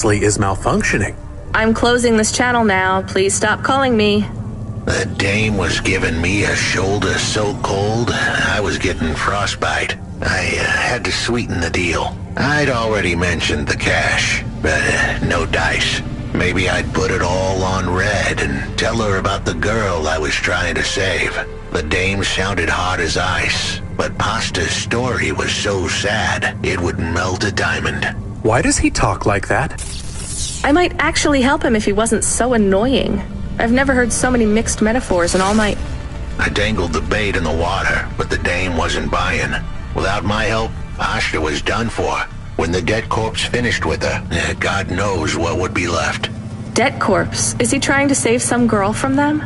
is malfunctioning. I'm closing this channel now. Please stop calling me. The dame was giving me a shoulder so cold, I was getting frostbite. I had to sweeten the deal. I'd already mentioned the cash, but no dice. Maybe I'd put it all on red and tell her about the girl I was trying to save. The dame sounded hard as ice, but Pasta's story was so sad, it would melt a diamond. Why does he talk like that? I might actually help him if he wasn't so annoying. I've never heard so many mixed metaphors in all my... I dangled the bait in the water, but the dame wasn't buying. Without my help, Asta was done for. When the debt corpse finished with her, God knows what would be left. Debt corpse? Is he trying to save some girl from them?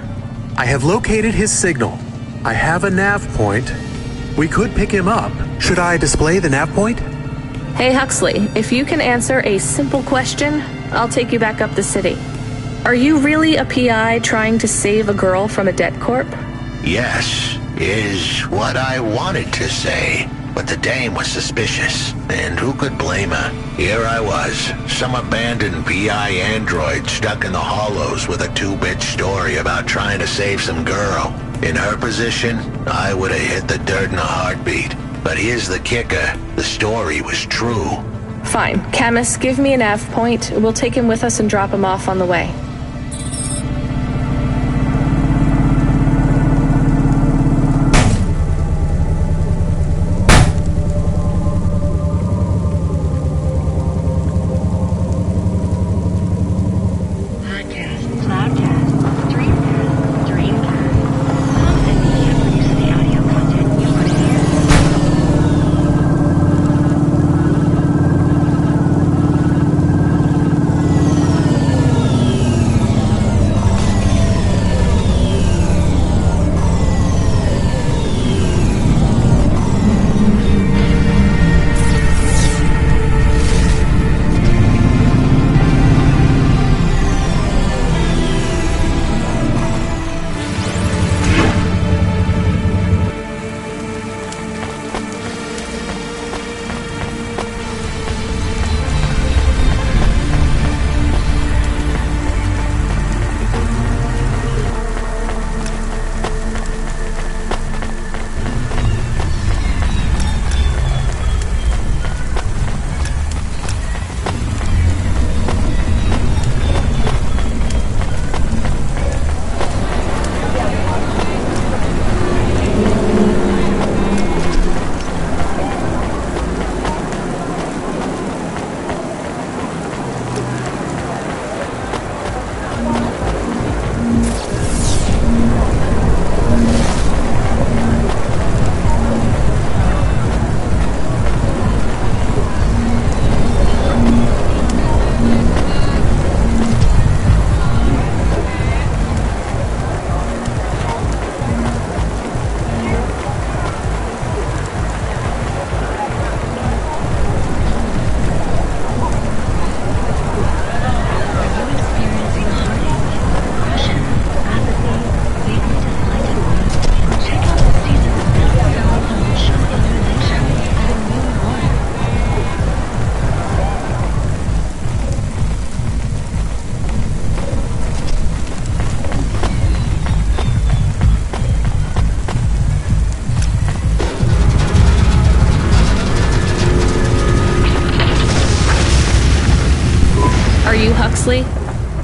I have located his signal. I have a nav point. We could pick him up. Should I display the nav point? Hey Huxley, if you can answer a simple question, I'll take you back up the city. Are you really a PI trying to save a girl from a debt corp? Yes, is what I wanted to say. But the dame was suspicious, and who could blame her? Here I was, some abandoned PI android stuck in the hollows with a 2-bit story about trying to save some girl. In her position, I would have hit the dirt in a heartbeat. But here's the kicker, the story was true. Fine. Camus, give me a nav point. We'll take him with us and drop him off on the way. Huxley?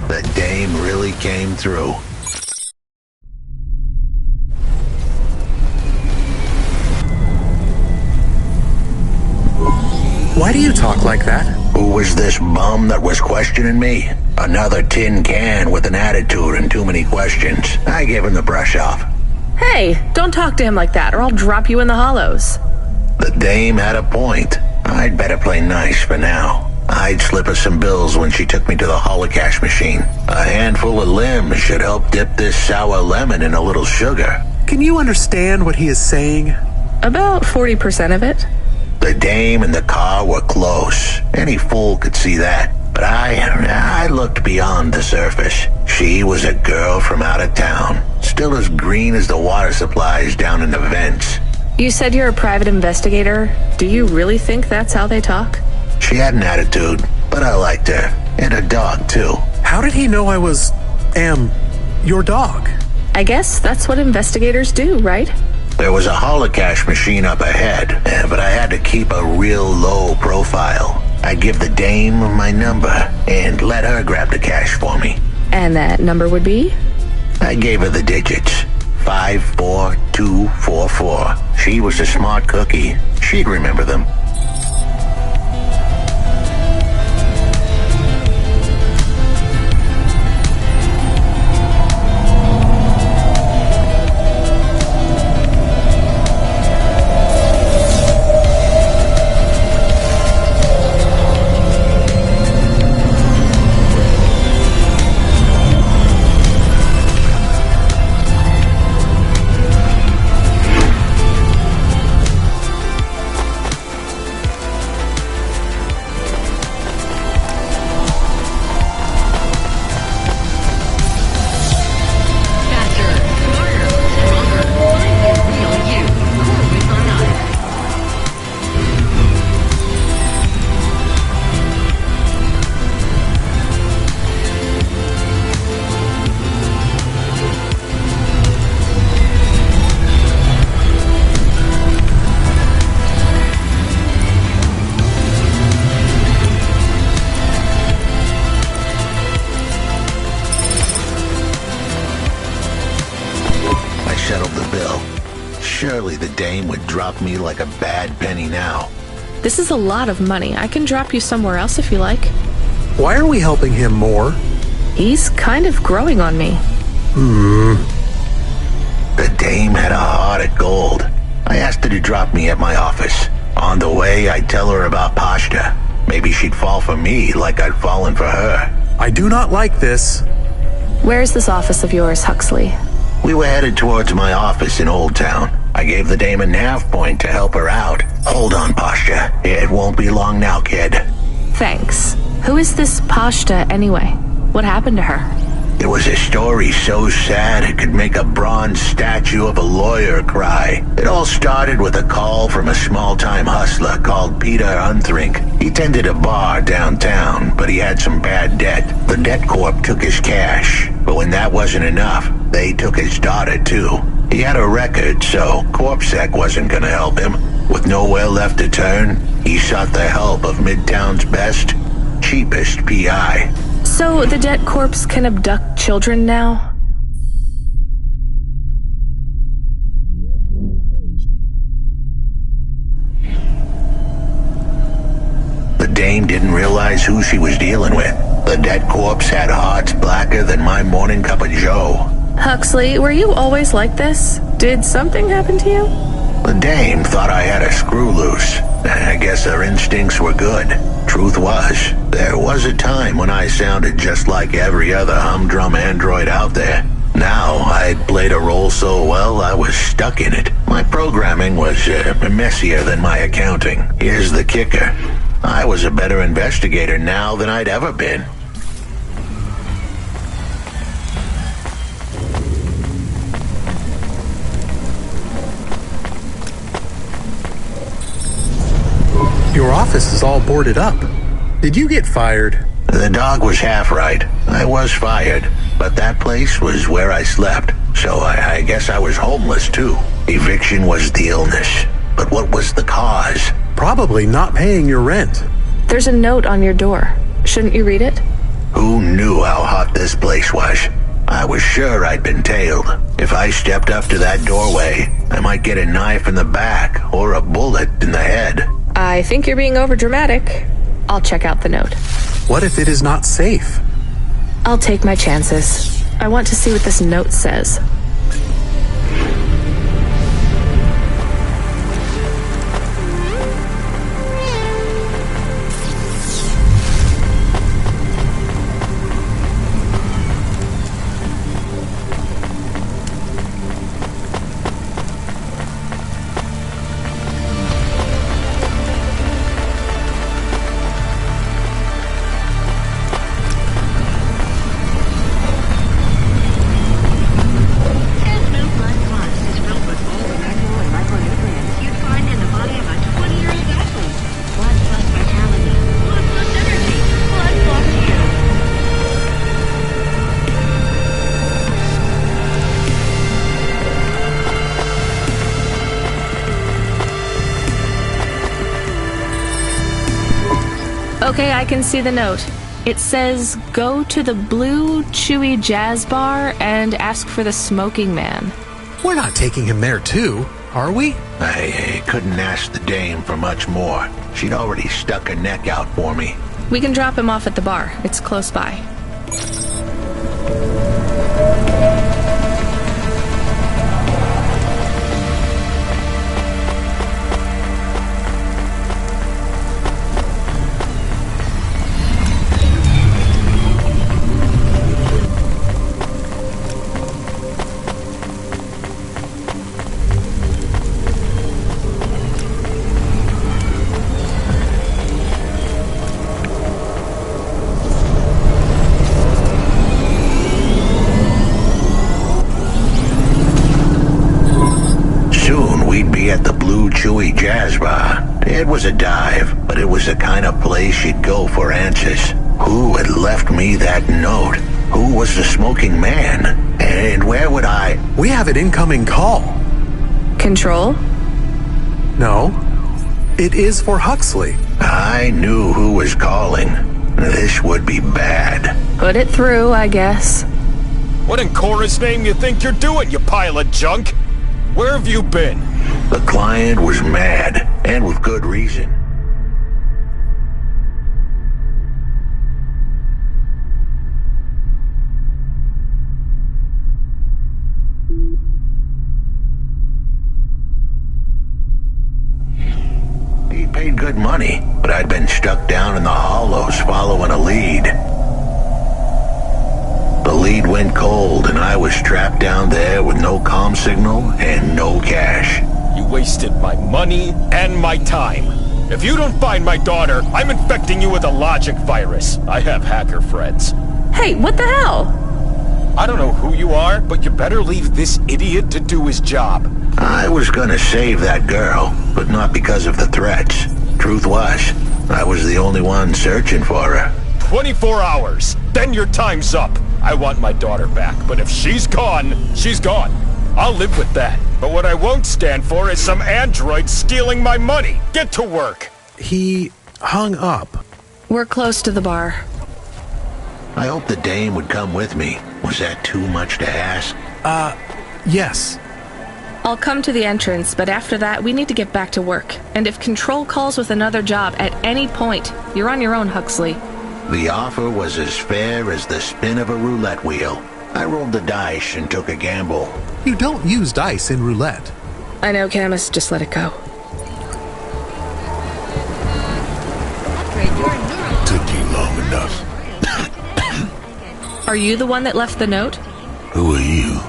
The dame really came through. Why do you talk like that? Who was this bum that was questioning me? Another tin can with an attitude and too many questions. I gave him the brush off. Hey, don't talk to him like that or I'll drop you in the hollows. The dame had a point. I'd better play nice for now. I'd slip her some bills when she took me to the holocash machine. A handful of limbs should help dip this sour lemon in a little sugar. Can you understand what he is saying? About 40% of it. The dame and the car were close. Any fool could see that. But I looked beyond the surface. She was a girl from out of town, still as green as the water supplies down in the vents. You said you're a private investigator. Do you really think that's how they talk? She had an attitude, but I liked her. too. How did he know I was, your dog? I guess that's what investigators do, right? There was a holocash machine up ahead, but I had to keep a real low profile. I'd give the dame my number and let her grab the cash for me. And that number would be? I gave her the digits. 54244. She was a smart cookie. She'd remember them. Settled the bill. Surely the dame would drop me like a bad penny now. This is a lot of money. I can drop you somewhere else if you like. Why are we helping him more? He's kind of growing on me. The dame had a heart of gold. I asked her to drop me at my office. On the way, I'd tell her about Pashta. Maybe she'd fall for me like I'd fallen for her. I do not like this. Where is this office of yours, Huxley? We were headed towards my office in Old Town. I gave the dame a nav point to help her out. Hold on, Pashta. It won't be long now, kid. Thanks. Who is this Pashta anyway? What happened to her? It was a story so sad it could make a bronze statue of a lawyer cry. It all started with a call from a small-time hustler called Peter Unthrink. He tended a bar downtown, but he had some bad debt. The debt corp took his cash, but when that wasn't enough, they took his daughter too. He had a record, so CorpSec wasn't gonna help him. With nowhere left to turn, he sought the help of Midtown's best, cheapest PI. So the debt corpse can abduct children now? The dame didn't realize who she was dealing with. The dead corpse had hearts blacker than my morning cup of joe. Huxley, were you always like this? Did something happen to you? The dame thought I had a screw loose. I guess her instincts were good. Truth was, there was a time when I sounded just like every other humdrum android out there. Now, I'd played a role so well I was stuck in it. My programming was messier than my accounting. Here's the kicker. I was a better investigator now than I'd ever been. Your office is all boarded up. Did you get fired? The dog was half right. I was fired, but that place was where I slept, so I guess I was homeless too. Eviction was the illness, but what was the cause? Probably not paying your rent. There's a note on your door. Shouldn't you read it? Who knew how hot this place was? I was sure I'd been tailed. If I stepped up to that doorway, I might get a knife in the back or a bullet in the head. I think you're being overdramatic. I'll check out the note. What if it is not safe? I'll take my chances. I want to see what this note says. Okay, I can see the note. It says, go to the Blue Chewy Jazz Bar and ask for the smoking man. We're not taking him there too, are we? I couldn't ask the dame for much more. She'd already stuck her neck out for me. We can drop him off at the bar. It's close by. At the Blue Chewy Jazz Bar. It was a dive, but it was the kind of place you'd go for answers. Who had left me that note? Who was the smoking man? And where would I... We have an incoming call. Control? No. It is for Huxley. I knew who was calling. This would be bad. Put it through, I guess. What in Cora's name you think you're doing, you pile of junk? Where have you been? The client was mad, and with good reason. He paid good money, but I'd been stuck down in the hollows following a lead. The lead went cold, and I was trapped down there with no comm signal and no cash. You wasted my money and my time. If you don't find my daughter, I'm infecting you with a logic virus. I have hacker friends. Hey, what the hell? I don't know who you are, but you better leave this idiot to do his job. I was gonna save that girl, but not because of the threats. Truth was, I was the only one searching for her. 24 hours, then your time's up. I want my daughter back, but if she's gone, she's gone. I'll live with that. But what I won't stand for is some android stealing my money. Get to work. He hung up. We're close to the bar. I hoped the dame would come with me. Was that too much to ask? Yes. I'll come to the entrance, but after that, we need to get back to work. And if Control calls with another job at any point, you're on your own, Huxley. The offer was as fair as the spin of a roulette wheel. I rolled the dice and took a gamble. You don't use dice in roulette. I know, Camus. Just let it go. Took you long enough. Are you the one that left the note? Who are you?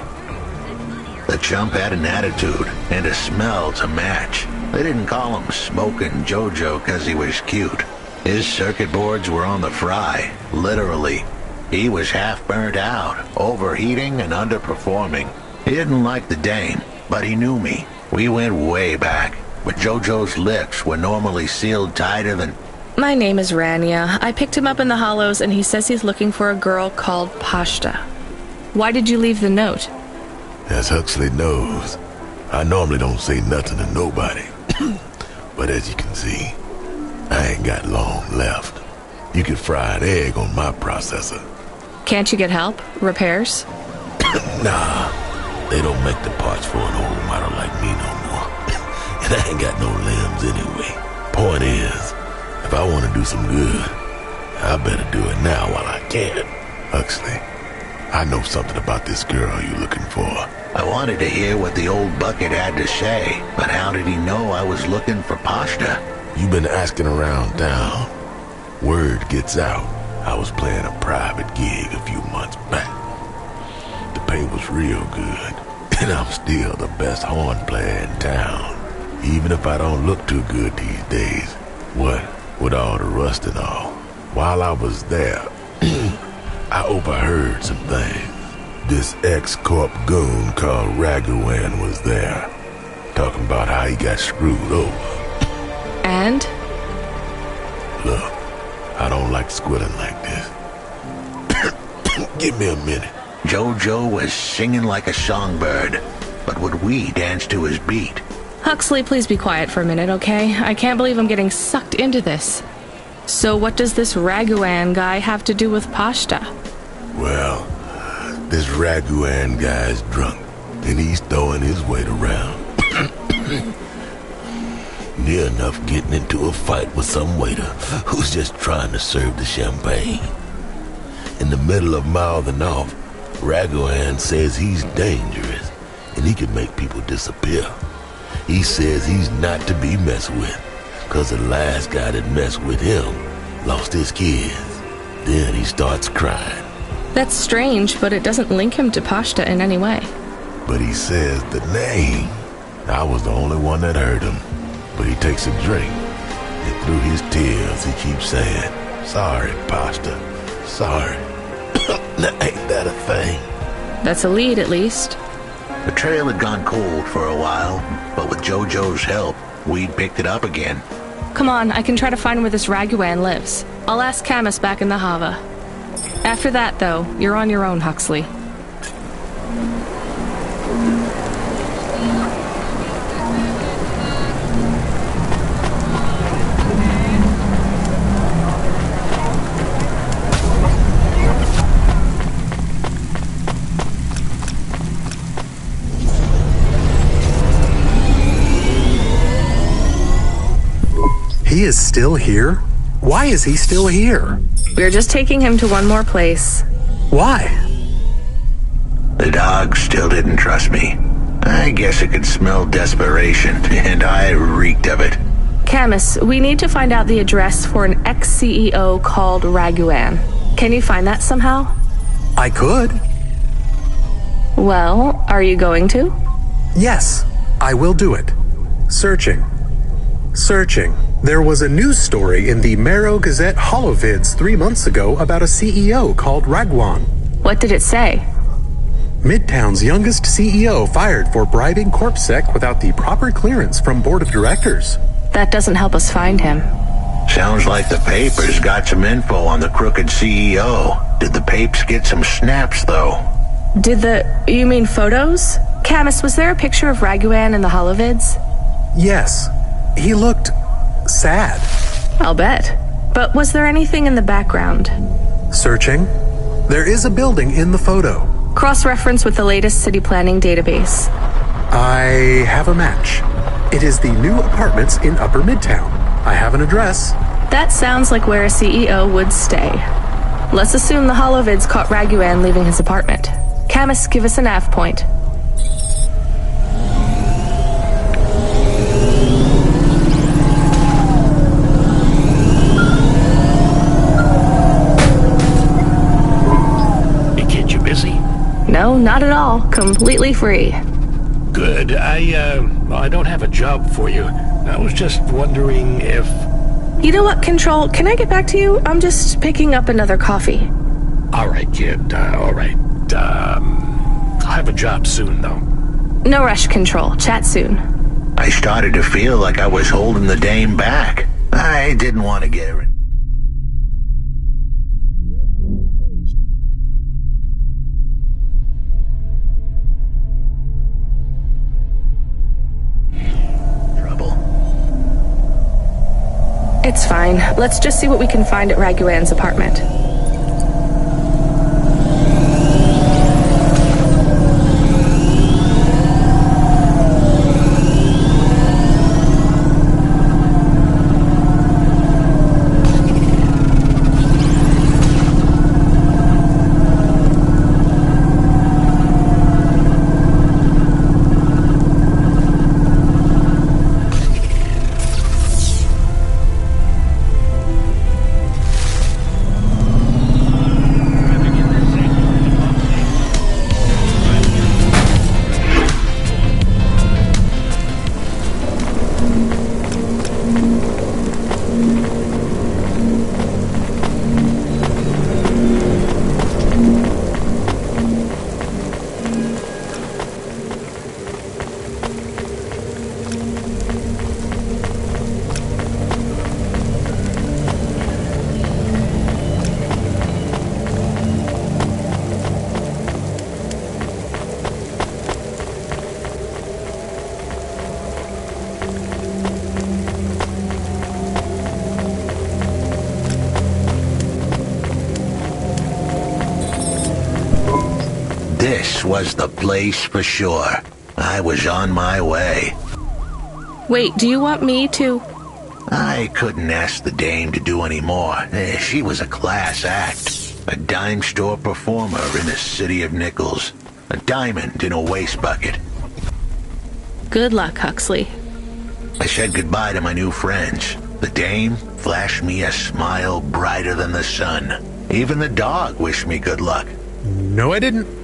The chump had an attitude and a smell to match. They didn't call him Smokin' Jojo because he was cute. His circuit boards were on the fry, literally. He was half burnt out, overheating and underperforming. He didn't like the dame, but he knew me. We went way back, but Jojo's lips were normally sealed tighter than... My name is Rania. I picked him up in the hollows, and he says he's looking for a girl called Pashta. Why did you leave the note? As Huxley knows, I normally don't say nothing to nobody. But as you can see, I ain't got long left. You could fry an egg on my processor. Can't you get help? Repairs? Nah, they don't make the parts for an old model like me no more. And I ain't got no limbs anyway. Point is, if I want to do some good, I better do it now while I can. Huxley, I know something about this girl you're looking for. I wanted to hear what the old bucket had to say, but how did he know I was looking for Pashta? You've been asking around town. Word gets out, I was playing a private gig a few months back. The pay was real good, and I'm still the best horn player in town. Even if I don't look too good these days. What with all the rust and all. While I was there, I overheard some things. This ex-corp goon called Ragawan was there, talking about how he got screwed over. And? Look, I don't like squilling like this. Give me a minute. Jojo was singing like a songbird, but would we dance to his beat? Huxley, please be quiet for a minute, okay? I can't believe I'm getting sucked into this. So what does this Raguan guy have to do with Pashta? Well, this Raguan guy's drunk, and he's throwing his weight around. Near enough getting into a fight with some waiter who's just trying to serve the champagne. In the middle of mouthing off, Raguan says he's dangerous, and he can make people disappear. He says he's not to be messed with, cause the last guy that messed with him lost his kids. Then he starts crying. That's strange, but it doesn't link him to Pashta in any way. But he says the name. I was the only one that heard him. But he takes a drink, and through his tears he keeps saying, "Sorry, Pasta, sorry." Now, ain't that a thing? That's a lead, at least. The trail had gone cold for a while, but with JoJo's help, we'd picked it up again. Come on, I can try to find where this Raguan lives. I'll ask Camus back in the Hava. After that, though, you're on your own, Huxley. He is still here? Why is he still here? We're just taking him to one more place. Why? The dog still didn't trust me. I guess it could smell desperation, and I reeked of it. Camus, we need to find out the address for an ex-CEO called Raguan. Can you find that somehow? I could. Well, are you going to? Yes, I will do it. Searching. There was a news story in the Marrow Gazette Holovids 3 months ago about a CEO called Raguan. What did it say? Midtown's youngest CEO fired for bribing CorpSec without the proper clearance from board of directors. That doesn't help us find him. Sounds like the papers got some info on the crooked CEO. Did the papes get some snaps, though? You mean photos? Camus, was there a picture of Raguan in the Holovids? Yes. He looked sad. I'll bet. But was there anything in the background? Searching. There is a building in the photo. Cross-reference with the latest city planning database. I have a match. It is the new apartments in Upper Midtown. I have an address. That sounds like where a CEO would stay. Let's assume the Holovids caught Raguan leaving his apartment. Camus, give us a nav point. No, not at all. Completely free. Good. I don't have a job for you. I was just wondering if... You know what, Control? Can I get back to you? I'm just picking up another coffee. All right, kid. All right. I'll have a job soon, though. No rush, Control. Chat soon. I started to feel like I was holding the dame back. I didn't want to get her in. It's fine. Let's just see what we can find at Raguan's apartment. This was the place for sure. I was on my way. Wait, do you want me to... I couldn't ask the dame to do any more. She was a class act. A dime store performer in the city of nickels. A diamond in a waste bucket. Good luck, Huxley. I said goodbye to my new friends. The dame flashed me a smile brighter than the sun. Even the dog wished me good luck. No, I didn't.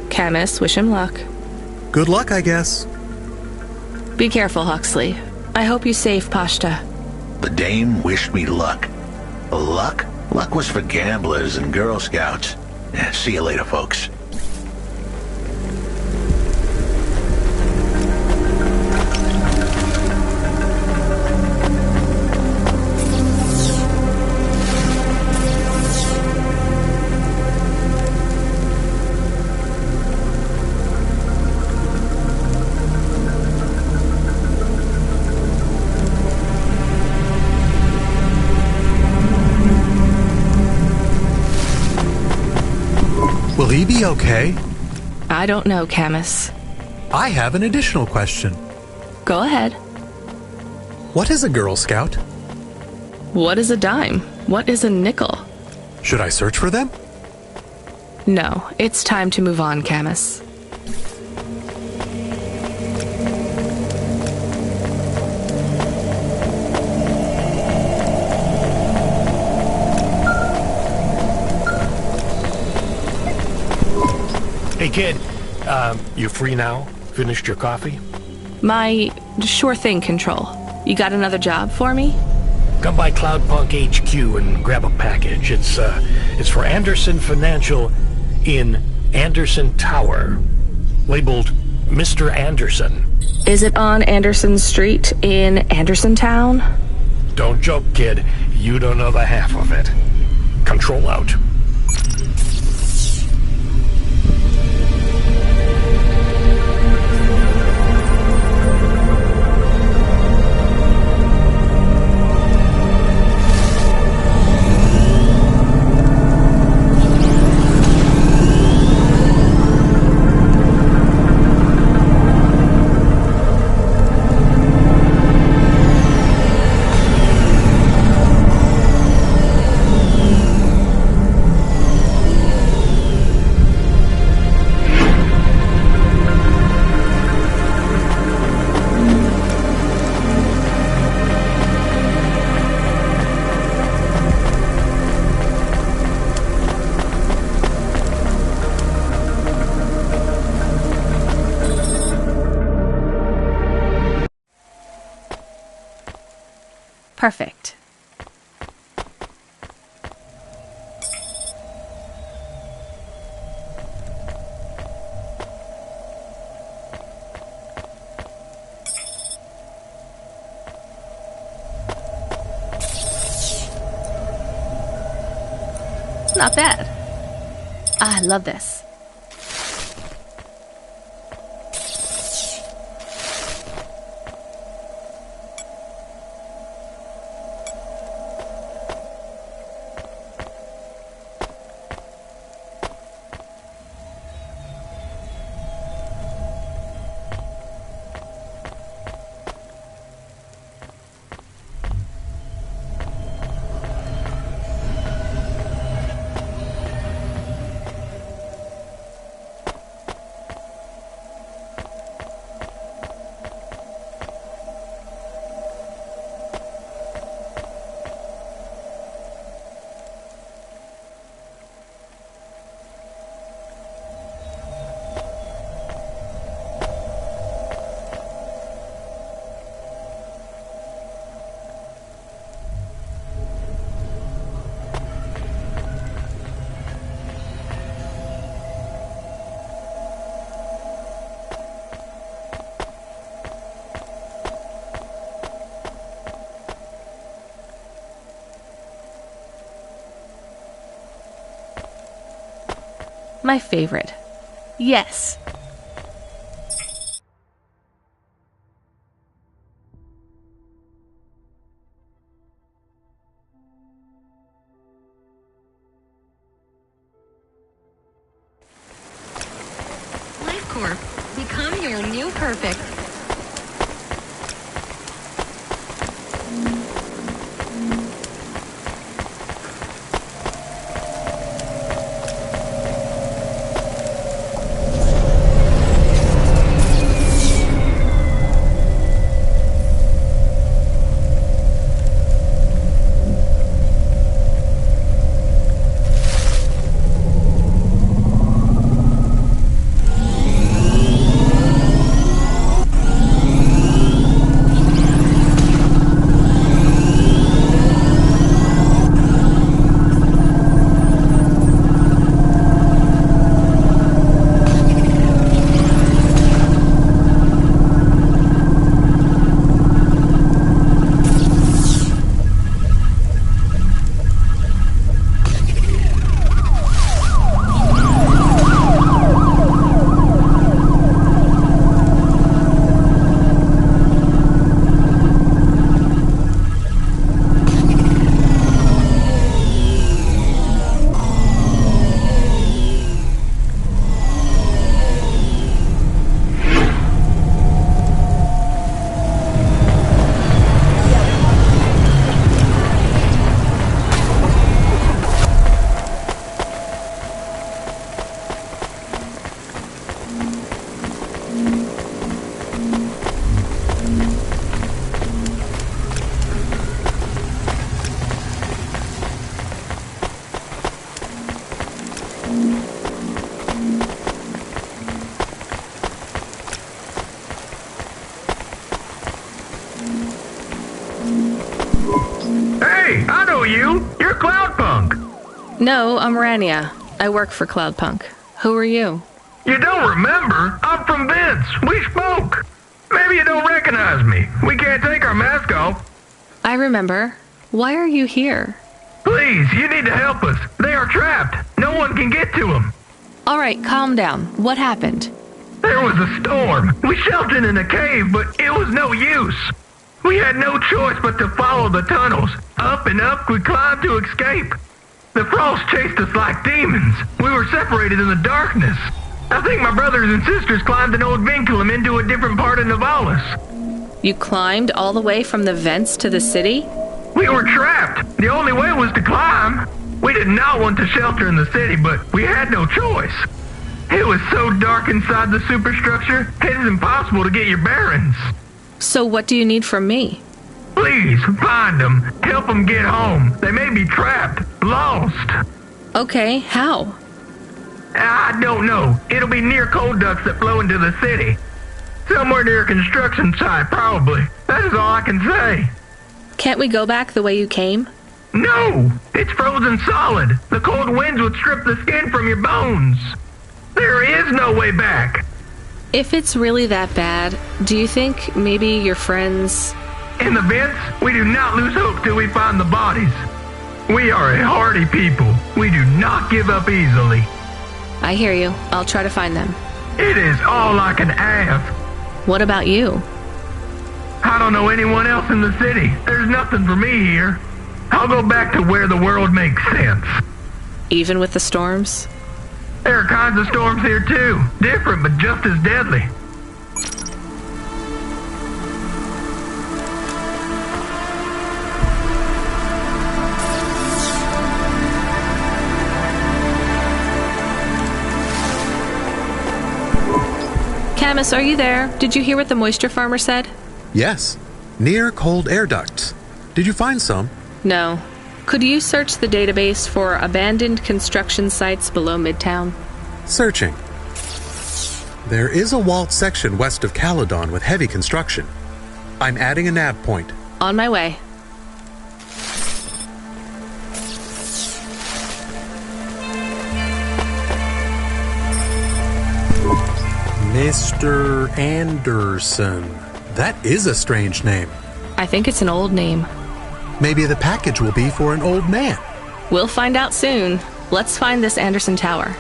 Camus, wish him luck. Good luck, I guess. Be careful, Huxley. I hope you save Pashta. The dame wished me luck. Luck? Luck was for gamblers and Girl Scouts. See you later, folks. Will he be okay? I don't know, Camus. I have an additional question. Go ahead. What is a Girl Scout? What is a dime? What is a nickel? Should I search for them? No, it's time to move on, Camus. Hey, kid, you free now? Finished your coffee? My sure thing control. You got another job for me? Come by Cloudpunk HQ and grab a package. It's for Anderson Financial in Anderson Tower, labeled Mr. Anderson. Is it on Anderson Street in Anderson Town? Don't joke, kid. You don't know the half of it. Control out. Perfect. Not bad. I love this. My favorite. Yes. Corp. Become your new perfect. Hey, I know you! You're Cloudpunk! No, I'm Rania. I work for Cloudpunk. Who are you? You don't remember? I'm from Vince. We spoke. Maybe you don't recognize me. We can't take our mask off. I remember. Why are you here? Please, you need to help us. They are trapped. No one can get to them. All right, calm down. What happened? There was a storm. We sheltered in a cave, but it was no use. We had no choice but to follow the tunnels. Up and up we climbed to escape. The frost chased us like demons. We were separated in the darkness. I think my brothers and sisters climbed an old vinculum into a different part of Navalis. You climbed all the way from the vents to the city? We were trapped. The only way was to climb. We did not want to shelter in the city, but we had no choice. It was so dark inside the superstructure, it is impossible to get your bearings. So what do you need from me? Please, find them. Help them get home. They may be trapped, lost. Okay, how? I don't know. It'll be near coal ducts that flow into the city. Somewhere near a construction site, probably. That is all I can say. Can't we go back the way you came? No! It's frozen solid. The cold winds would strip the skin from your bones. There is no way back. If it's really that bad, do you think maybe your friends... In the vents, we do not lose hope till we find the bodies. We are a hardy people. We do not give up easily. I hear you. I'll try to find them. It is all I can ask. What about you? I don't know anyone else in the city. There's nothing for me here. I'll go back to where the world makes sense. Even with the storms? There are kinds of storms here too. Different, but just as deadly. Camus, are you there? Did you hear what the moisture farmer said? Yes. Near cold air ducts. Did you find some? No. Could you search the database for abandoned construction sites below Midtown? Searching. There is a walled section west of Caledon with heavy construction. I'm adding a nav point. On my way. Mr. Anderson. That is a strange name. I think it's an old name. Maybe the package will be for an old man. We'll find out soon. Let's find this Anderson Tower.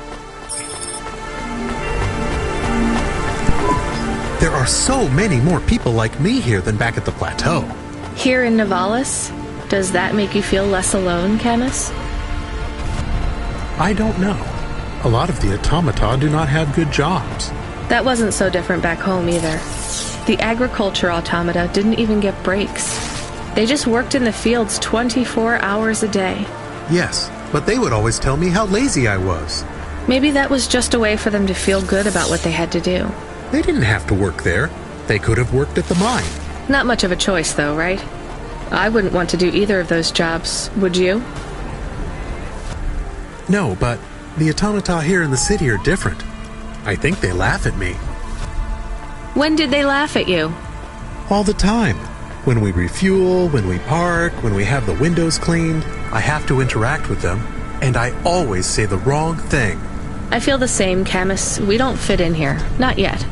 There are so many more people like me here than back at the plateau. Here in Navalis? Does that make you feel less alone, Camus? I don't know. A lot of the automata do not have good jobs. That wasn't so different back home either. The agriculture automata didn't even get breaks. They just worked in the fields 24 hours a day. Yes, but they would always tell me how lazy I was. Maybe that was just a way for them to feel good about what they had to do. They didn't have to work there. They could have worked at the mine. Not much of a choice, though, right? I wouldn't want to do either of those jobs, would you? No, but the automata here in the city are different. I think they laugh at me. When did they laugh at you? All the time. When we refuel, when we park, when we have the windows cleaned, I have to interact with them, and I always say the wrong thing. I feel the same, Camus. We don't fit in here. Not yet.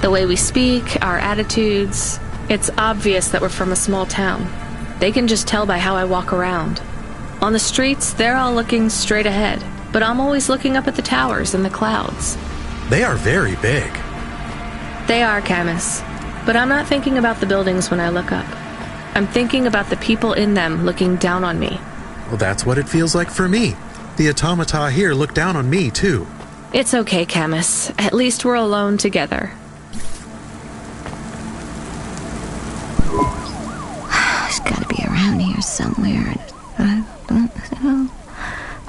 The way we speak, our attitudes, it's obvious that we're from a small town. They can just tell by how I walk around. On the streets, they're all looking straight ahead, but I'm always looking up at the towers and the clouds. They are very big. They are, Camus. But I'm not thinking about the buildings when I look up. I'm thinking about the people in them looking down on me. Well, that's what it feels like for me. The automata here look down on me, too. It's okay, Camus. At least we're alone together. It's gotta be around here somewhere. I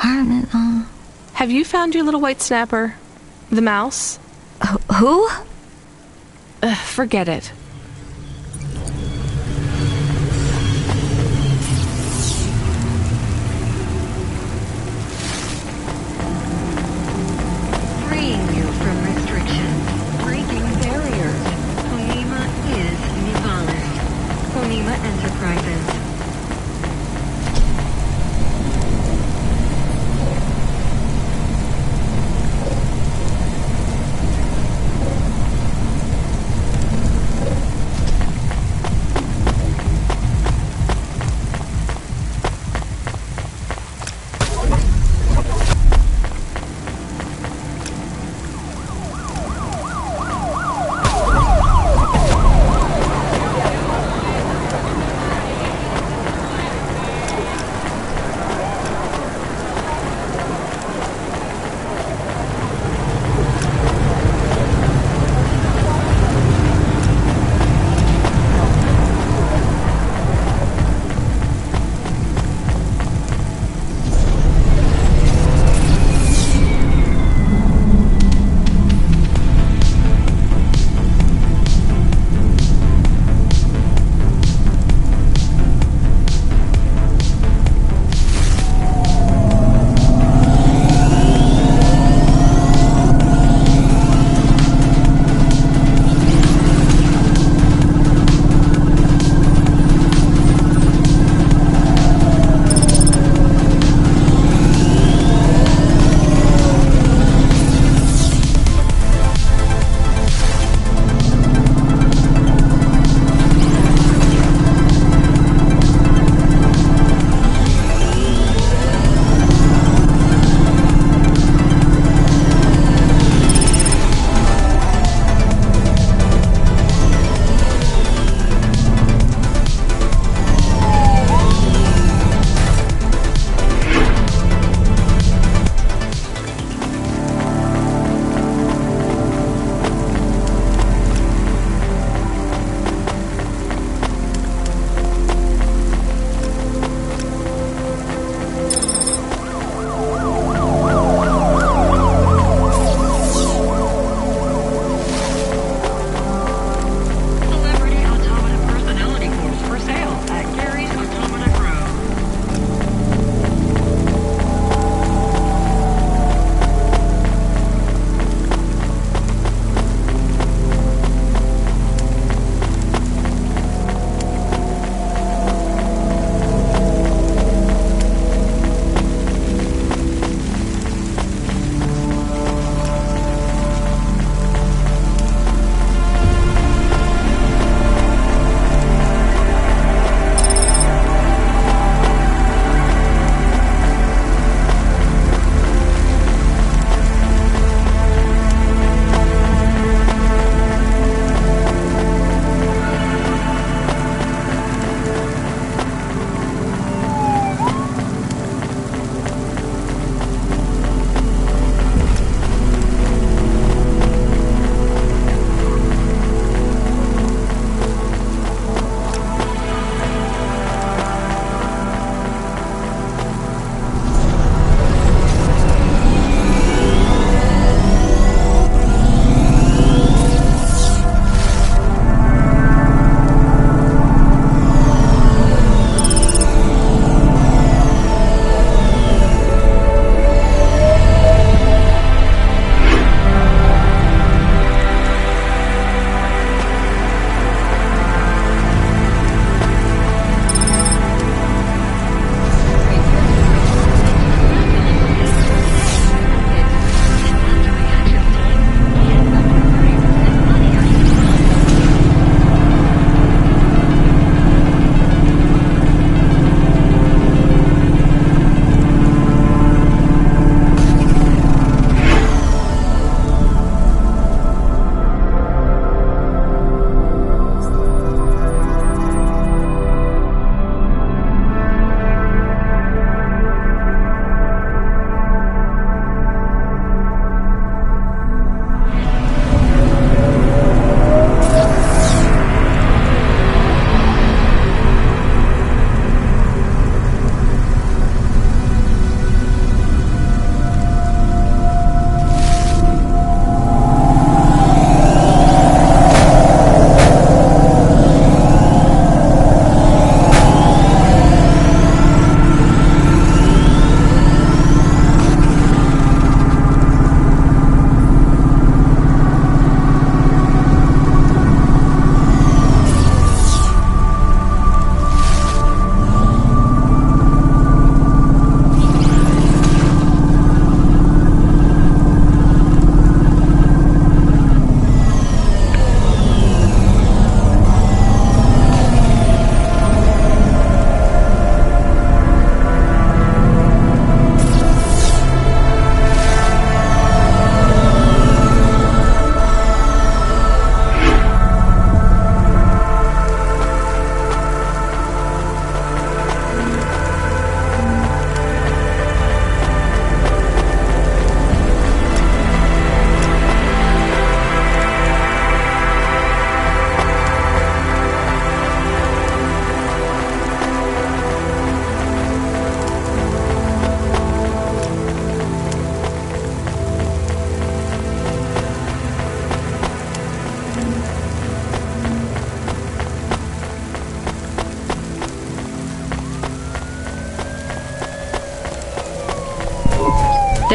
don't know. Have you found your little white snapper? The mouse? Who? Forget it. Freeing you from restrictions. Breaking barriers. Konima is Nivalis. Konima Enterprises.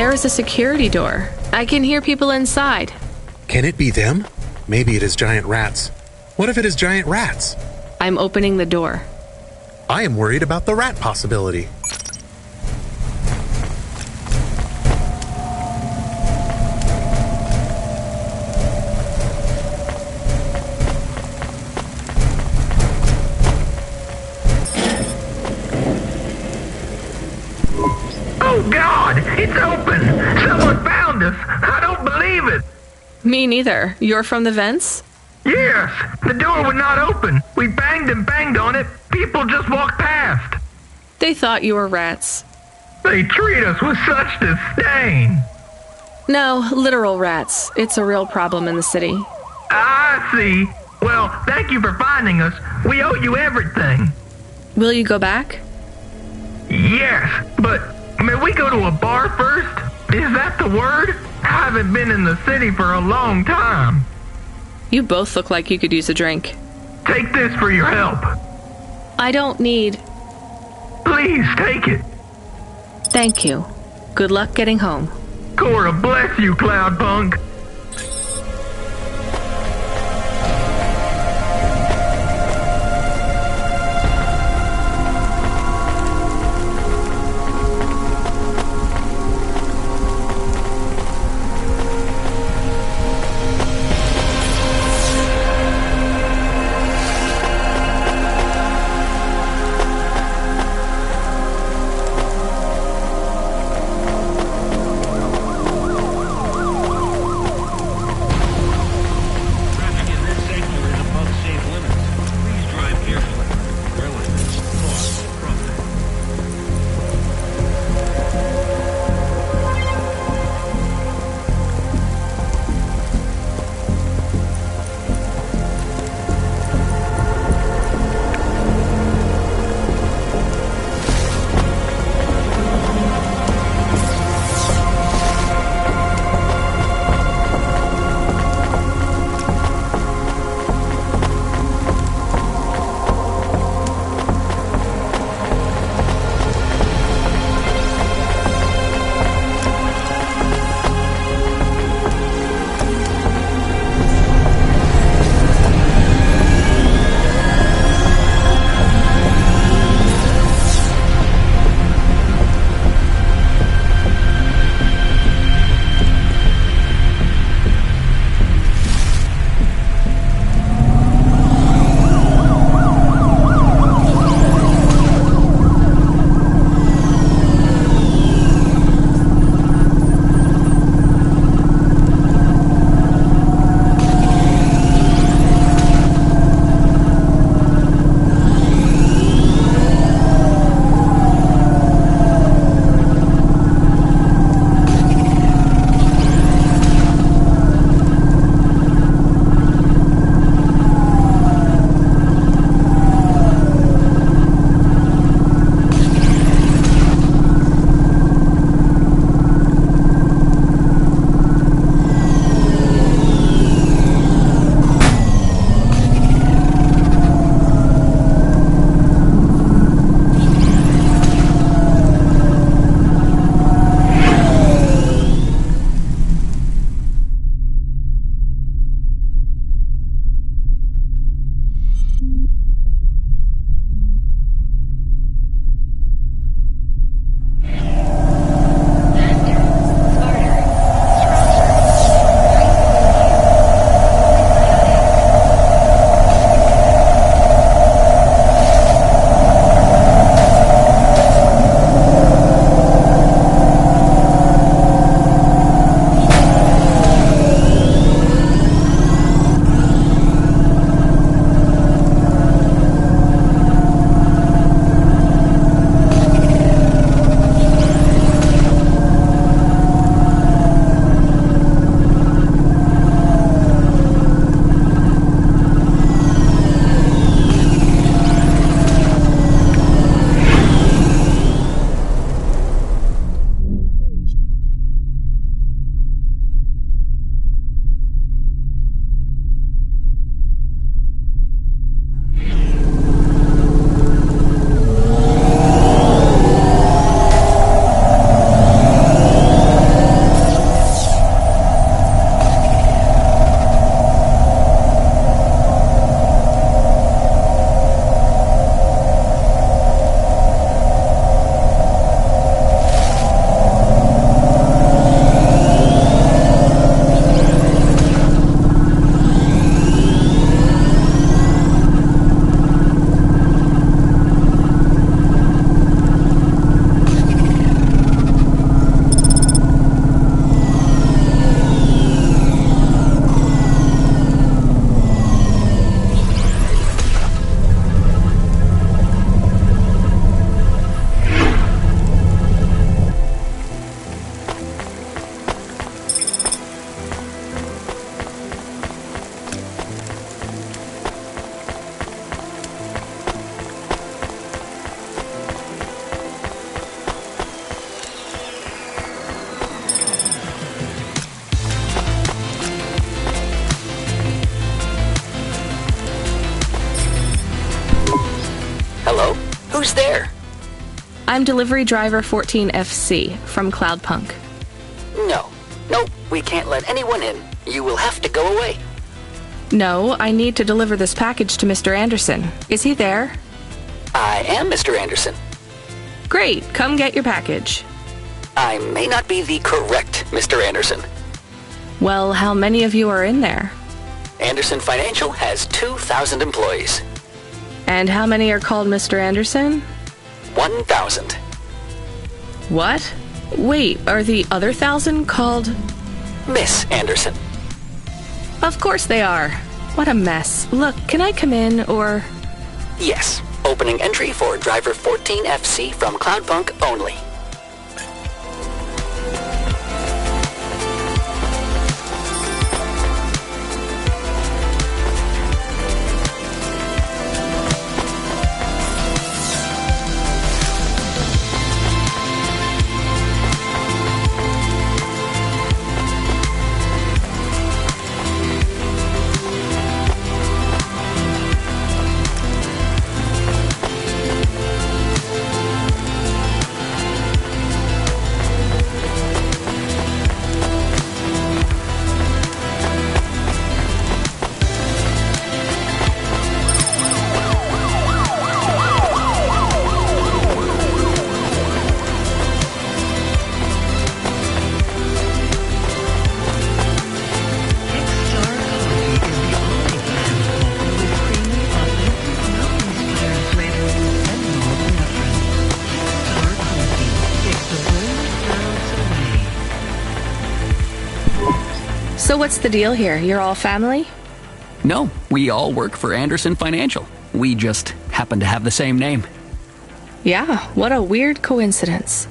There is a security door. I can hear people inside. Can it be them? Maybe it is giant rats. What if it is giant rats? I'm opening the door. I am worried about the rat possibility. Oh God, it's open! Someone found us! I don't believe it! Me neither. You're from the vents? Yes, the door would not open. We banged and banged on it. People just walked past. They thought you were rats. They treat us with such disdain. No, literal rats. It's a real problem in the city. I see. Well, thank you for finding us. We owe you everything. Will you go back? Yes, but may we go to a bar first? Is that the word? I haven't been in the city for a long time. You both look like you could use a drink. Take this for your help. I don't need... Please take it. Thank you. Good luck getting home. Cora bless you, Cloudpunk. Who's there? I'm delivery driver 14FC from Cloudpunk. No. Nope, we can't let anyone in. You will have to go away. No, I need to deliver this package to Mr. Anderson. Is he there? I am Mr. Anderson. Great, come get your package. I may not be the correct Mr. Anderson. Well, how many of you are in there? Anderson Financial has 2,000 employees. And how many are called Mr. Anderson? 1,000. What? Wait, are the other 1,000 called... Miss Anderson. Of course they are. What a mess. Look, can I come in, or... Yes. Opening entry for driver 14FC from Cloudpunk only. So what's the deal here? You're all family? No, we all work for Anderson Financial. We just happen to have the same name. Yeah, what a weird coincidence.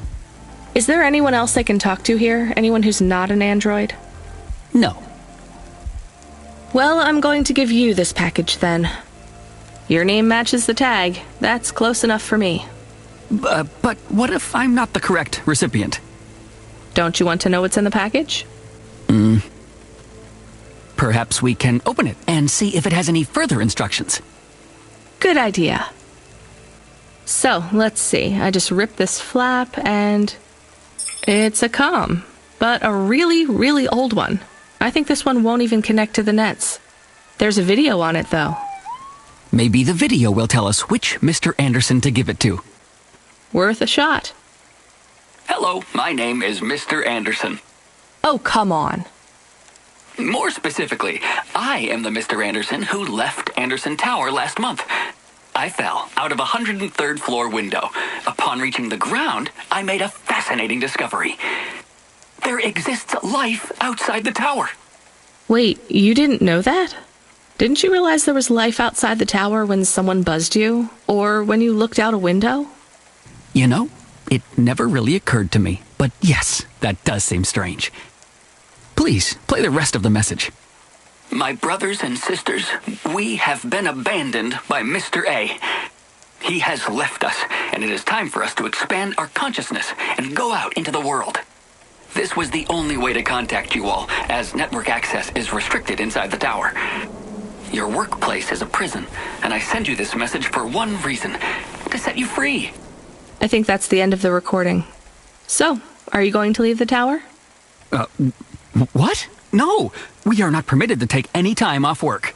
Is there anyone else I can talk to here? Anyone who's not an android? No. Well, I'm going to give you this package then. Your name matches the tag. That's close enough for me. But what if I'm not the correct recipient? Don't you want to know what's in the package? Perhaps we can open it and see if it has any further instructions. Good idea. So, let's see. I just ripped this flap and... it's a comm, but a really, really old one. I think this one won't even connect to the nets. There's a video on it, though. Maybe the video will tell us which Mr. Anderson to give it to. Worth a shot. Hello, my name is Mr. Anderson. Oh, come on. More specifically, I am the Mr. Anderson who left Anderson Tower last month. I fell out of a 103rd floor window. Upon reaching the ground, I made a fascinating discovery. There exists life outside the tower. Wait, you didn't know that? Didn't you realize there was life outside the tower when someone buzzed you? Or when you looked out a window? You know, it never really occurred to me. But yes, that does seem strange. Please, play the rest of the message. My brothers and sisters, we have been abandoned by Mr. A. He has left us, and it is time for us to expand our consciousness and go out into the world. This was the only way to contact you all, as network access is restricted inside the tower. Your workplace is a prison, and I send you this message for one reason, to set you free. I think that's the end of the recording. So, are you going to leave the tower? What? No, we are not permitted to take any time off work.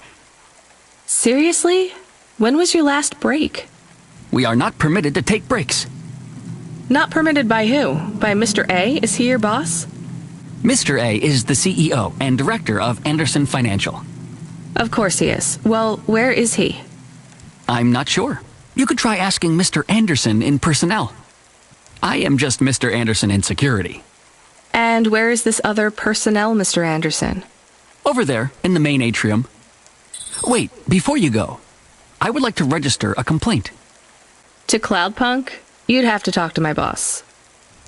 Seriously? When was your last break? We are not permitted to take breaks. Not permitted by who? By Mr. A? Is he your boss? Mr. A is the CEO and director of Anderson Financial. Of course he is. Well, where is he? I'm not sure. You could try asking Mr. Anderson in personnel. I am just Mr. Anderson in security. And where is this other personnel, Mr. Anderson? Over there, in the main atrium. Wait, before you go, I would like to register a complaint. To Cloudpunk? You'd have to talk to my boss.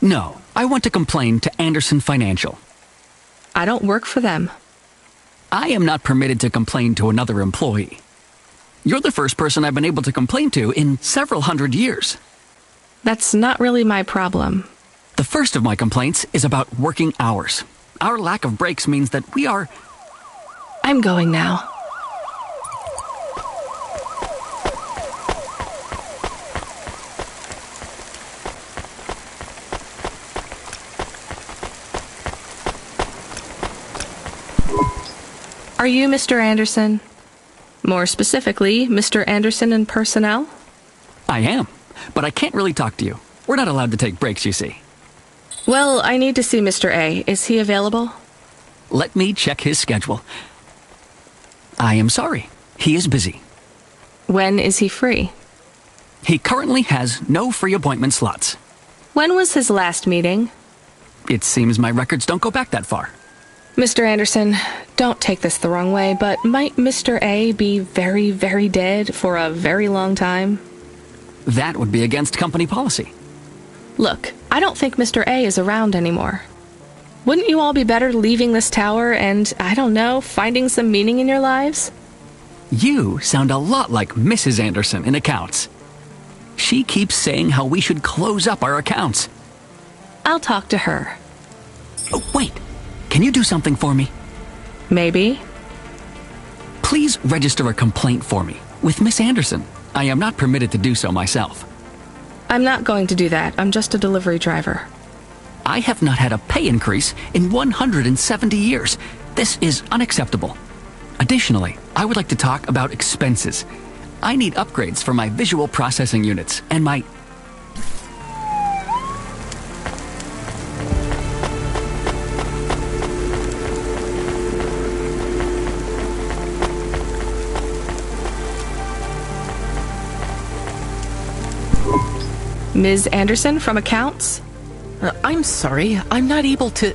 No, I want to complain to Anderson Financial. I don't work for them. I am not permitted to complain to another employee. You're the first person I've been able to complain to in several hundred years. That's not really my problem. The first of my complaints is about working hours. Our lack of breaks means that we are... I'm going now. Are you Mr. Anderson? More specifically, Mr. Anderson in personnel? I am, but I can't really talk to you. We're not allowed to take breaks, you see. Well, I need to see Mr. A. Is he available? Let me check his schedule. I am sorry. He is busy. When is he free? He currently has no free appointment slots. When was his last meeting? It seems my records don't go back that far. Mr. Anderson, don't take this the wrong way, but might Mr. A be very, very dead for a very long time? That would be against company policy. Look, I don't think Mr. A is around anymore. Wouldn't you all be better leaving this tower and, I don't know, finding some meaning in your lives? You sound a lot like Mrs. Anderson in accounts. She keeps saying how we should close up our accounts. I'll talk to her. Oh, wait. Can you do something for me? Maybe. Please register a complaint for me with Miss Anderson. I am not permitted to do so myself. I'm not going to do that. I'm just a delivery driver. I have not had a pay increase in 170 years. This is unacceptable. Additionally, I would like to talk about expenses. I need upgrades for my visual processing units and my... Ms. Anderson from accounts? I'm sorry, I'm not able to...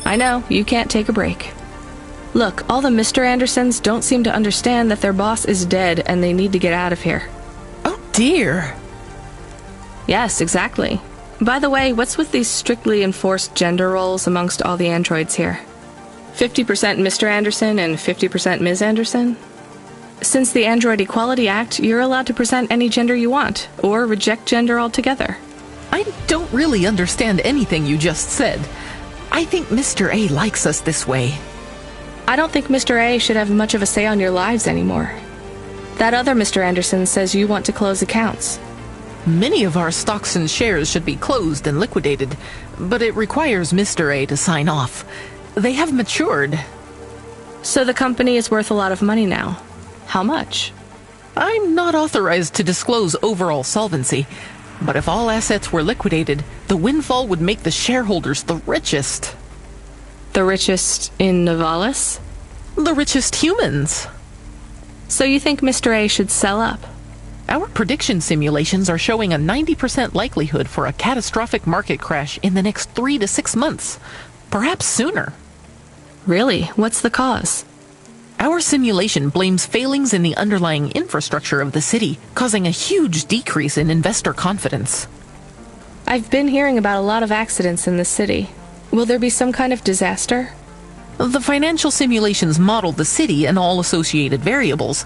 I know, you can't take a break. Look, all the Mr. Andersons don't seem to understand that their boss is dead and they need to get out of here. Oh dear. Yes, exactly. By the way, what's with these strictly enforced gender roles amongst all the androids here? 50% Mr. Anderson and 50% Ms. Anderson? Since the Android Equality Act, you're allowed to present any gender you want, or reject gender altogether. I don't really understand anything you just said. I think Mr. A likes us this way. I don't think Mr. A should have much of a say on your lives anymore. That other Mr. Anderson says you want to close accounts. Many of our stocks and shares should be closed and liquidated, but it requires Mr. A to sign off. They have matured. So the company is worth a lot of money now. How much? I'm not authorized to disclose overall solvency, but if all assets were liquidated, the windfall would make the shareholders the richest. The richest in Nivalis? The richest humans. So you think Mr. A should sell up? Our prediction simulations are showing a 90% likelihood for a catastrophic market crash in the next 3 to 6 months, perhaps sooner. Really? What's the cause? Our simulation blames failings in the underlying infrastructure of the city, causing a huge decrease in investor confidence. I've been hearing about a lot of accidents in the city. Will there be some kind of disaster? The financial simulations model the city and all associated variables,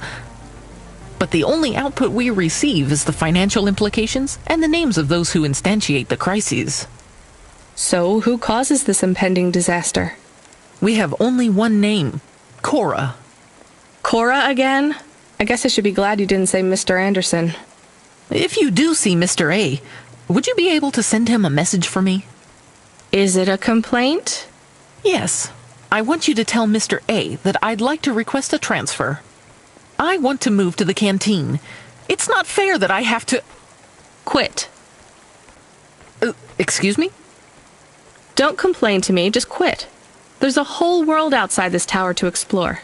but the only output we receive is the financial implications and the names of those who instantiate the crises. So, who causes this impending disaster? We have only one name, Cora. Cora again? I guess I should be glad you didn't say Mr. Anderson. If you do see Mr. A, would you be able to send him a message for me? Is it a complaint? Yes. I want you to tell Mr. A that I'd like to request a transfer. I want to move to the canteen. It's not fair that I have to... Quit. Excuse me? Don't complain to me, just quit. There's a whole world outside this tower to explore.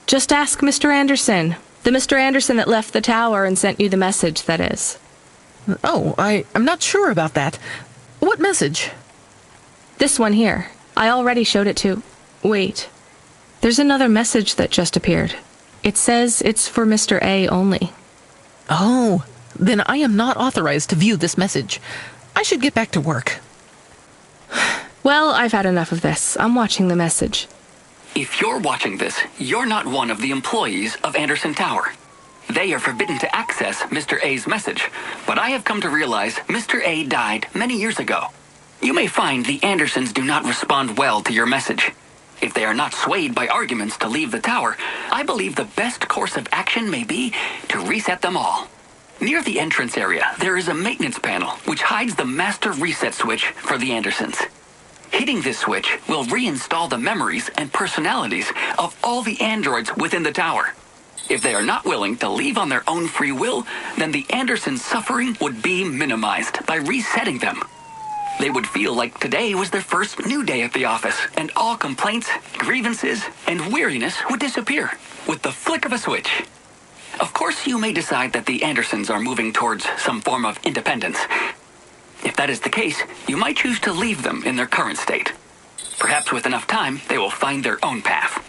Just ask Mr. Anderson. The Mr. Anderson that left the tower and sent you the message, that is. Oh, I'm not sure about that. What message? This one here. I already showed it to... Wait. There's another message that just appeared. It says it's for Mr. A only. Oh, then I am not authorized to view this message. I should get back to work. Well, I've had enough of this. I'm watching the message. If you're watching this, you're not one of the employees of Anderson Tower. They are forbidden to access Mr. A's message, but I have come to realize Mr. A died many years ago. You may find the Andersons do not respond well to your message. If they are not swayed by arguments to leave the tower, I believe the best course of action may be to reset them all. Near the entrance area, there is a maintenance panel which hides the master reset switch for the Andersons. Hitting this switch will reinstall the memories and personalities of all the androids within the tower. If they are not willing to leave on their own free will, then the Andersons' suffering would be minimized by resetting them. They would feel like today was their first new day at the office, and all complaints, grievances, and weariness would disappear with the flick of a switch. Of course, you may decide that the Andersons are moving towards some form of independence. If that is the case, you might choose to leave them in their current state. Perhaps with enough time, they will find their own path.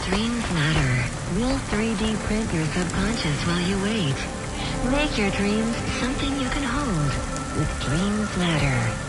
Dreams matter. We'll 3D print your subconscious while you wait. Make your dreams something you can hold with Dreams Matter.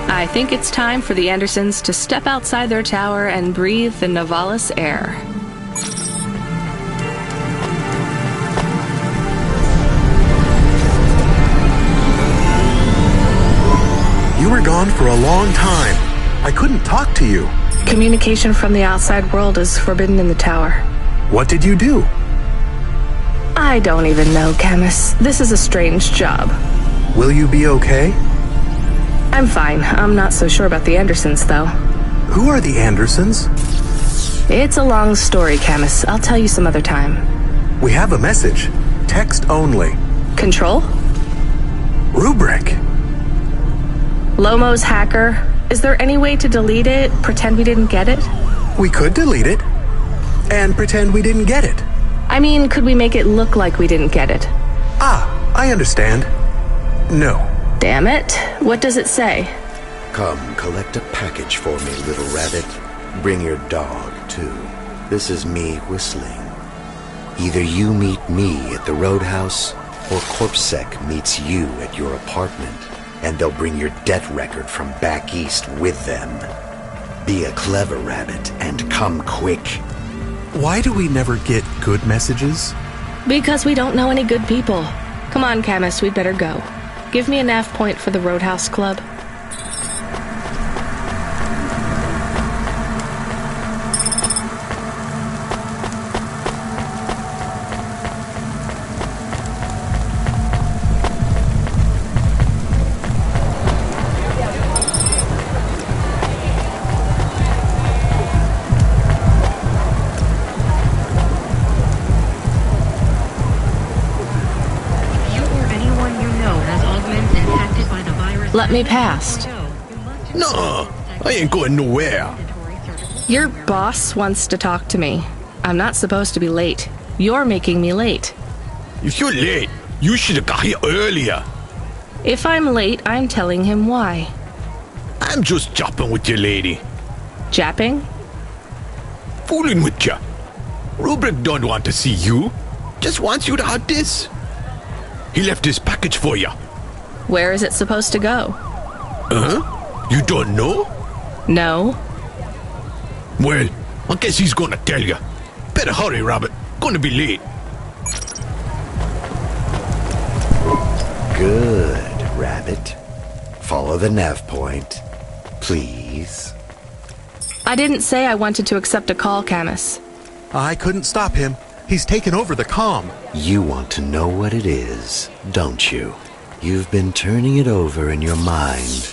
I think it's time for the Andersons to step outside their tower and breathe the Novalis air. You were gone for a long time. I couldn't talk to you. Communication from the outside world is forbidden in the tower. What did you do? I don't even know, Camus. This is a strange job. Will you be okay? I'm fine. I'm not so sure about the Andersons, though. Who are the Andersons? It's a long story, Camus. I'll tell you some other time. We have a message. Text only. Control? Rubric. Lomo's hacker. Is there any way to delete it? Pretend we didn't get it? We could delete it. And pretend we didn't get it. I mean, could we make it look like we didn't get it? Ah, I understand. No. Damn it. What does it say? Come, collect a package for me, little rabbit. Bring your dog, too. This is me whistling. Either you meet me at the roadhouse, or CorpSec meets you at your apartment, and they'll bring your debt record from back east with them. Be a clever rabbit, and come quick. Why do we never get good messages? Because we don't know any good people. Come on, Camus, we'd better go. Give me a nav point for the Roadhouse Club. You or anyone you know has augmented infected by the virus Let me past. No, I ain't going nowhere. Your boss wants to talk to me. I'm not supposed to be late. You're making me late. If you're late, you should have got here earlier. If I'm late, I'm telling him why. I'm just japping with you, lady. Japping? Fooling with you. Rubrik don't want to see you. Just wants you to have this. He left this package for you. Where is it supposed to go? Huh? You don't know? No. Well, I guess he's gonna tell you. Better hurry, Rabbit. Gonna be late. Good, Rabbit. Follow the nav point, please. I didn't say I wanted to accept a call, Camus. I couldn't stop him. He's taken over the comm. You want to know what it is, don't you? You've been turning it over in your mind.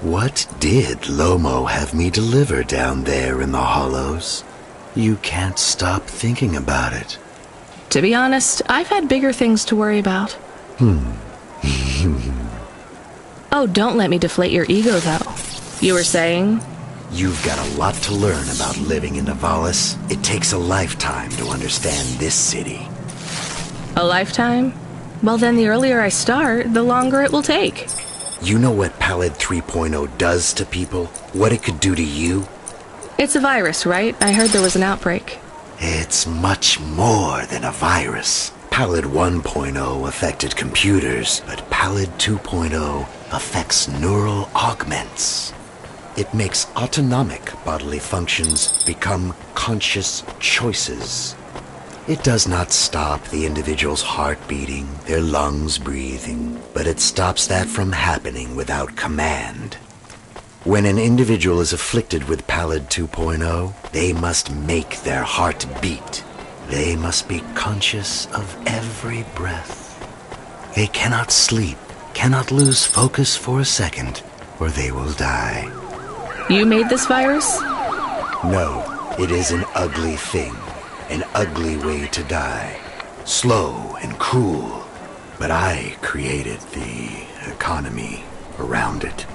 What did Lomo have me deliver down there in the hollows? You can't stop thinking about it. To be honest, I've had bigger things to worry about. Oh, don't let me deflate your ego, though. You were saying? You've got a lot to learn about living in Nivalis. It takes a lifetime to understand this city. A lifetime? Well, then the earlier I start, the longer it will take. You know what Pallid 3.0 does to people? What it could do to you? It's a virus, right? I heard there was an outbreak. It's much more than a virus. Pallid 1.0 affected computers, but Pallid 2.0 affects neural augments. It makes autonomic bodily functions become conscious choices. It does not stop the individual's heart beating, their lungs breathing, but it stops that from happening without command. When an individual is afflicted with Pallid 2.0, they must make their heart beat. They must be conscious of every breath. They cannot sleep, cannot lose focus for a second, or they will die. You made this virus? No, it is an ugly thing. An ugly way to die. Slow and cruel. But I created the economy around it.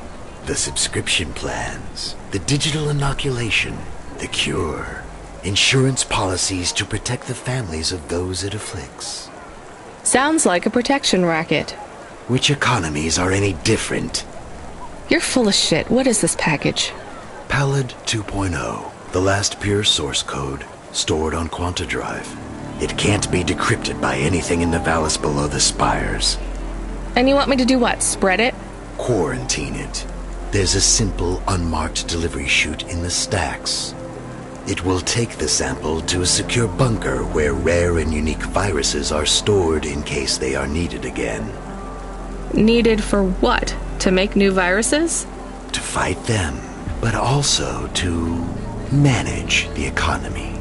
The subscription plans, the digital inoculation, the cure, insurance policies to protect the families of those it afflicts. Sounds like a protection racket. Which economies are any different? You're full of shit. What is this package? Pallid 2.0, the last pure source code, stored on Quanta Drive. It can't be decrypted by anything in Nivalis below the spires. And you want me to do what? Spread it? Quarantine it. There's a simple, unmarked delivery chute in the stacks. It will take the sample to a secure bunker where rare and unique viruses are stored in case they are needed again. Needed for what? To make new viruses? To fight them, but also to manage the economy.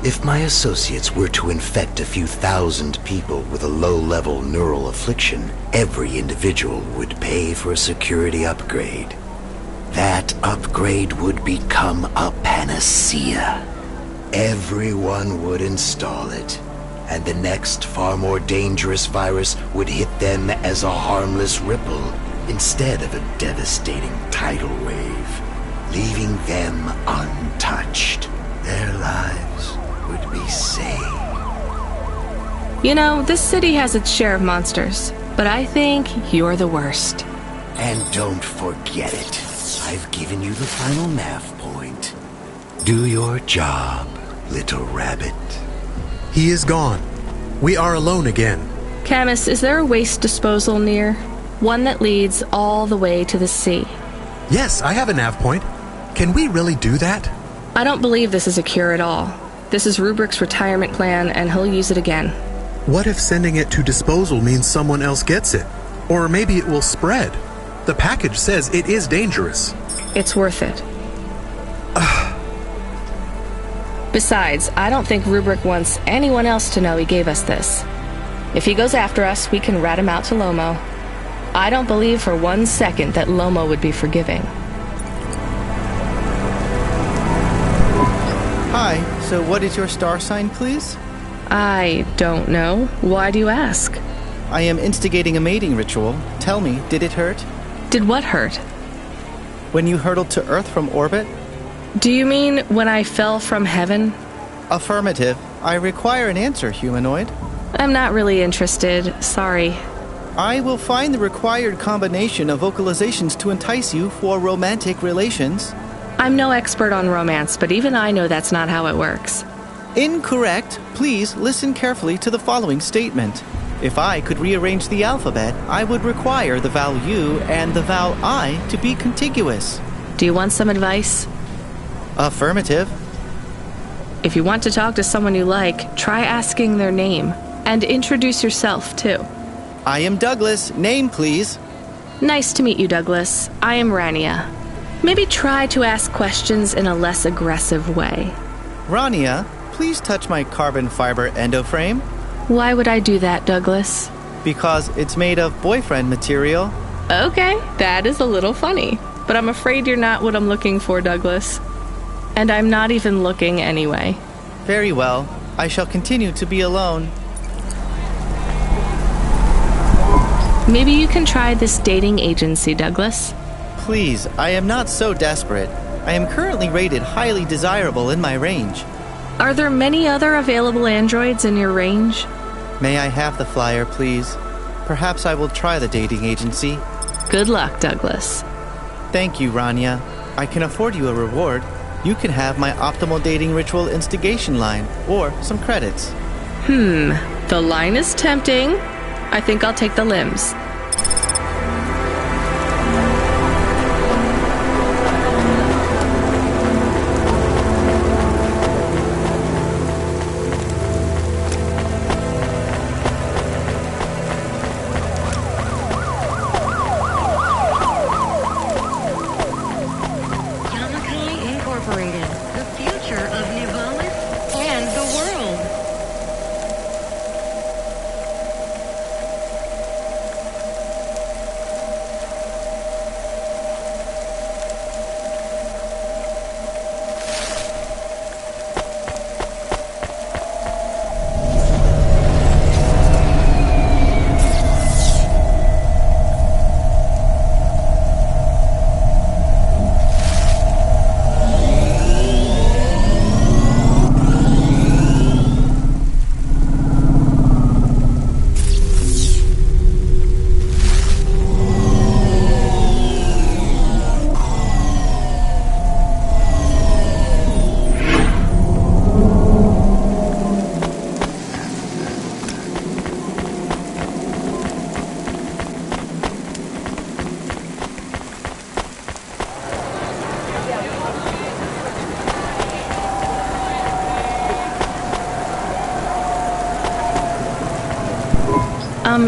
If my associates were to infect a few thousand people with a low-level neural affliction, every individual would pay for a security upgrade. That upgrade would become a panacea. Everyone would install it, and the next far more dangerous virus would hit them as a harmless ripple instead of a devastating tidal wave, leaving them untouched. Their lives would be saved. You know, this city has its share of monsters, but I think you're the worst. And don't forget it. I've given you the final nav point. Do your job, little rabbit. He is gone. We are alone again. Camus, is there a waste disposal near? One that leads all the way to the sea. Yes, I have a nav point. Can we really do that? I don't believe this is a cure at all. This is Rubrik's retirement plan, and he'll use it again. What if sending it to disposal means someone else gets it? Or maybe it will spread. The package says it is dangerous. It's worth it. Besides, I don't think Rubrik wants anyone else to know he gave us this. If he goes after us, we can rat him out to Lomo. I don't believe for 1 second that Lomo would be forgiving. Hi, so what is your star sign, please? I don't know. Why do you ask? I am instigating a mating ritual. Tell me, did it hurt? Did what hurt? When you hurtled to Earth from orbit? Do you mean when I fell from heaven? Affirmative. I require an answer, humanoid. I'm not really interested. Sorry. I will find the required combination of vocalizations to entice you for romantic relations. I'm no expert on romance, but even I know that's not how it works. Incorrect. Please listen carefully to the following statement. If I could rearrange the alphabet, I would require the vowel U and the vowel I to be contiguous. Do you want some advice? Affirmative. If you want to talk to someone you like, try asking their name. And introduce yourself, too. I am Douglas. Name, please. Nice to meet you, Douglas. I am Rania. Maybe try to ask questions in a less aggressive way. Rania, please touch my carbon fiber endoframe. Why would I do that, Douglas? Because it's made of boyfriend material. Okay, that is a little funny. But I'm afraid you're not what I'm looking for, Douglas. And I'm not even looking anyway. Very well. I shall continue to be alone. Maybe you can try this dating agency, Douglas. Please, I am not so desperate. I am currently rated highly desirable in my range. Are there many other available androids in your range? May I have the flyer, please? Perhaps I will try the dating agency. Good luck, Douglas. Thank you, Rania. I can afford you a reward. You can have my optimal dating ritual instigation line, or some credits. The line is tempting. I think I'll take the limbs.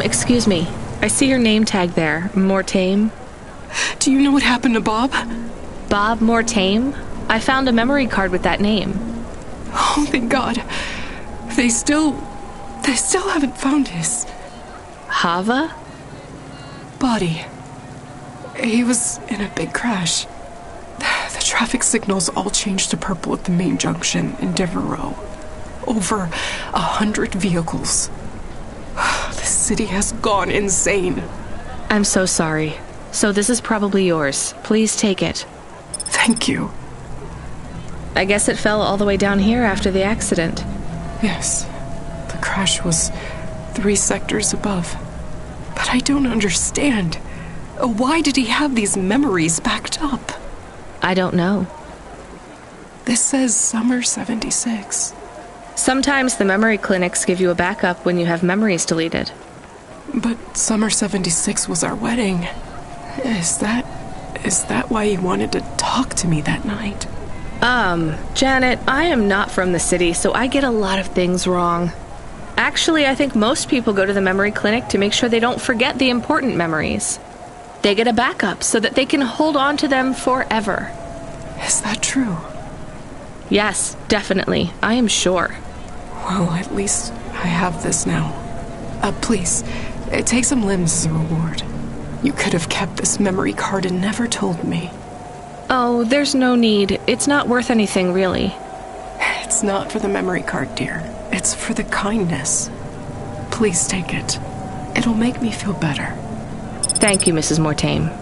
Excuse me. I see your name tag there. Mortame. Do you know what happened to Bob? Bob Mortame? I found a memory card with that name. Oh, thank God. They still haven't found his... Hava? Body. He was in a big crash. The traffic signals all changed to purple at the main junction in Devereaux. Over 100 vehicles. The city has gone insane. I'm so sorry. So this is probably yours. Please take it. Thank you. I guess it fell all the way down here after the accident. Yes. The crash was 3 sectors above. But I don't understand. Why did he have these memories backed up? I don't know. This says summer 76. Sometimes the memory clinics give you a backup when you have memories deleted. But summer 76 was our wedding. Is that why he wanted to talk to me that night? Janet, I am not from the city, so I get a lot of things wrong. Actually, I think most people go to the memory clinic to make sure they don't forget the important memories. They get a backup so that they can hold on to them forever. Is that true? Yes, definitely. I am sure. Well, at least I have this now. Please, take some limbs as a reward. You could have kept this memory card and never told me. Oh, there's no need. It's not worth anything, really. It's not for the memory card, dear. It's for the kindness. Please take it. It'll make me feel better. Thank you, Mrs. Mortame.